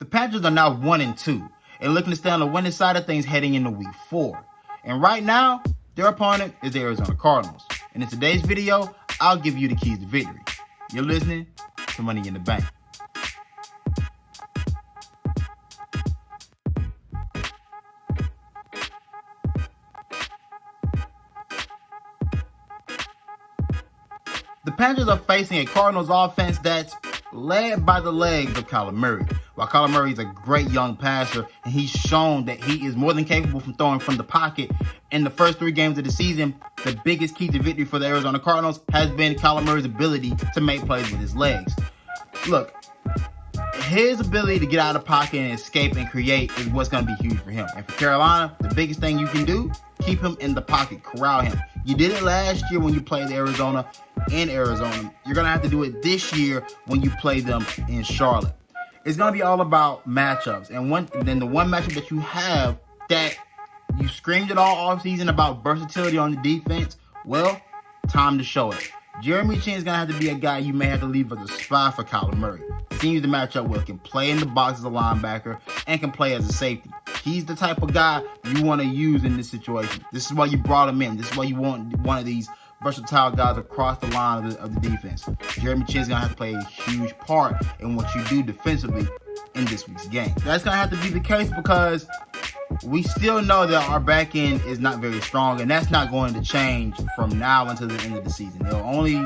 The Panthers are now 1-2 and looking to stay on the winning side of things heading into week 4. And right now, their opponent is the Arizona Cardinals. And in today's video, I'll give you the keys to victory. You're listening to Money in the Bank. The Panthers are facing a Cardinals offense that's led by the legs of Kyler Murray. While Kyler Murray is a great young passer, and he's shown that he is more than capable from throwing from the pocket in the first 3 games of the season, the biggest key to victory for the Arizona Cardinals has been Kyler Murray's ability to make plays with his legs. Look, his ability to get out of the pocket and escape and create is what's going to be huge for him. And for Carolina, the biggest thing you can do, keep him in the pocket, corral him. You did it last year when you played Arizona in Arizona. You're going to have to do it this year when you play them in Charlotte. It's going to be all about matchups. And then the one matchup that you have that you screamed it all offseason about versatility on the defense, well, time to show it. Jeremy Chin is going to have to be a guy you may have to leave as a spy for Kyler Murray. Seems to match up well, can play in the box as a linebacker and can play as a safety. He's the type of guy you want to use in this situation. This is why you brought him in. This is why you want one of these versatile guys across the line of the defense. Jeremy Chin is going to have to play a huge part in what you do defensively in this week's game. That's going to have to be the case because we still know that our back end is not very strong, and that's not going to change from now until the end of the season. It'll only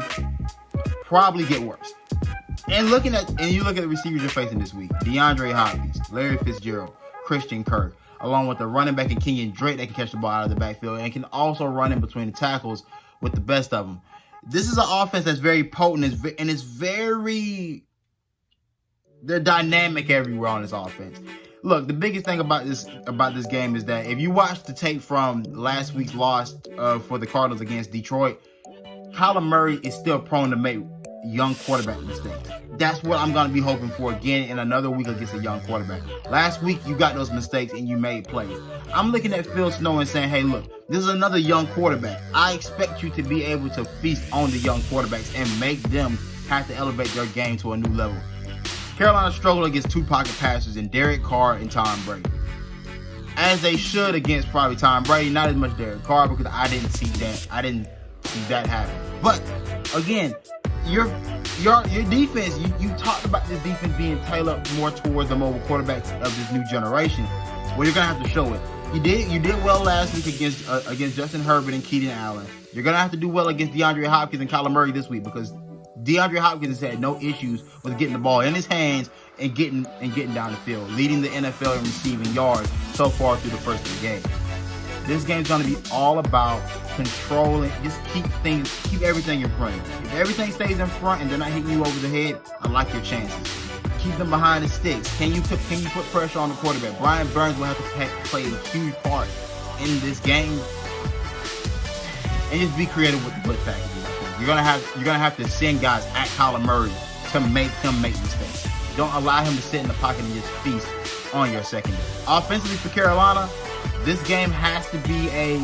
probably get worse. And you look at the receivers you're facing this week: DeAndre Hopkins, Larry Fitzgerald, Christian Kirk, along with the running back and Kenyon Drake that can catch the ball out of the backfield and can also run in between the tackles with the best of them. This is an offense that's very potent and they're dynamic everywhere on this offense. Look, the biggest thing about this game is that if you watch the tape from last week's loss for the Cardinals against Detroit, Kyler Murray is still prone to make young quarterback mistakes. That's what I'm going to be hoping for again in another week against a young quarterback. Last week, you got those mistakes and you made plays. I'm looking at Phil Snow and saying, hey, look, this is another young quarterback. I expect you to be able to feast on the young quarterbacks and make them have to elevate their game to a new level. Carolina struggled against 2 pocket passers in Derek Carr and Tom Brady. As they should against probably Tom Brady, not as much Derek Carr because I didn't see that happen. But again, your defense, you talked about this defense being tailored more towards the mobile quarterbacks of this new generation. Well, you're gonna have to show it. You did well last week against Justin Herbert and Keenan Allen. You're gonna have to do well against DeAndre Hopkins and Kyler Murray this week because DeAndre Hopkins has had no issues with getting the ball in his hands and getting down the field, leading the NFL in receiving yards so far through the first 3 games. This game's going to be all about controlling. Just keep everything in front of you. If everything stays in front and they're not hitting you over the head, I like your chances. Keep them behind the sticks. Can you put pressure on the quarterback? Brian Burns will have to play a huge part in this game. And just be creative with the blitz packages. You're gonna have to send guys at Kyler Murray to make him make mistakes. Don't allow him to sit in the pocket and just feast on your secondary. Offensively for Carolina, this game has to be a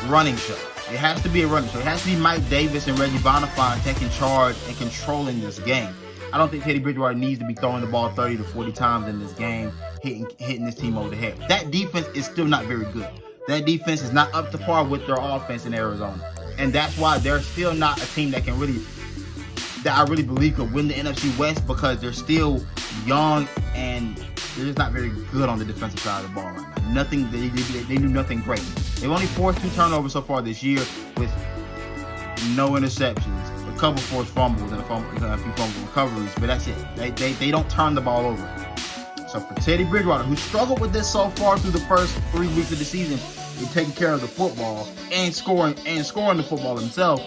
running show. It has to be a running show. It has to be Mike Davis and Reggie Bonifant taking charge and controlling this game. I don't think Teddy Bridgewater needs to be throwing the ball 30 to 40 times in this game, hitting this team over the head. That defense is still not very good. That defense is not up to par with their offense in Arizona. And that's why they're still not a team that I really believe could win the NFC West because they're still young and they're just not very good on the defensive side of the ball right now. They do nothing great. They've only forced 2 turnovers so far this year with no interceptions, a couple forced fumbles and a few fumble recoveries, but that's it. They don't turn the ball over. So for Teddy Bridgewater, who struggled with this so far through the first 3 weeks of the season, taking care of the football and scoring the football himself,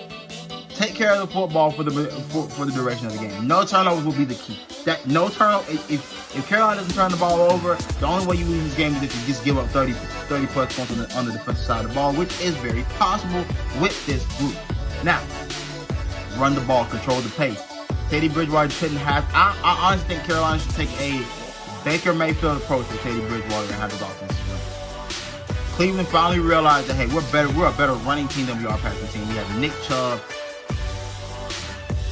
take care of the football for the duration of the game. No turnovers will be the key. If Carolina doesn't turn the ball over, the only way you lose this game is if you just give up 30 plus points on the defensive side of the ball, which is very possible with this group. Now, run the ball, control the pace. Teddy Bridgewater shouldn't have. I honestly think Carolina should take a Baker Mayfield approach to Teddy Bridgewater and have his offense run. Cleveland finally realized that, hey, we're a better running team than we are passing team. We have Nick Chubb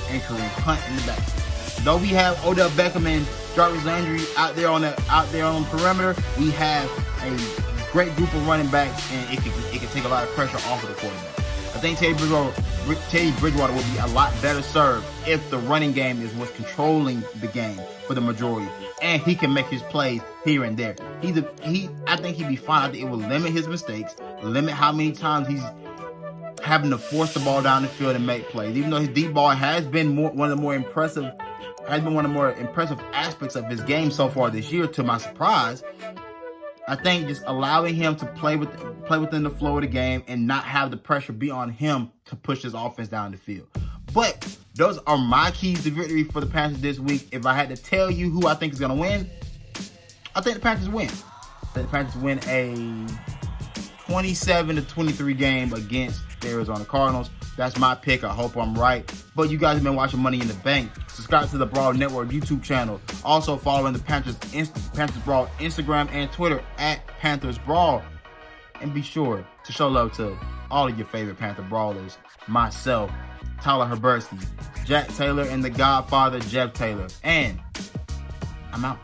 and Kareem Hunt in the back. Though we have Odell Beckham and Jarvis Landry out there on the perimeter, we have a great group of running backs, and it can take a lot of pressure off of the quarterback. I think Teddy Bridgewater will be a lot better served if the running game is what's controlling the game for the majority, and he can make his plays here and there. I think he'd be fine. I think it will limit his mistakes, limit how many times he's having to force the ball down the field and make plays. Even though his deep ball has been one of the more impressive aspects of his game so far this year, to my surprise. I think just allowing him to play within the flow of the game and not have the pressure be on him to push his offense down the field. But those are my keys to victory for the Panthers this week. If I had to tell you who I think is going to win, I think the Panthers win. I think the Panthers win a 27-23 game against the Arizona Cardinals. That's my pick. I hope I'm right. But you guys have been watching Money in the Bank. Subscribe to the Brawl Network YouTube channel. Also following the Panthers Brawl Instagram and Twitter at Panthers Brawl. And be sure to show love to all of your favorite Panther Brawlers. Myself, Tyler Herberski, Jack Taylor, and the Godfather, Jeff Taylor. And I'm out.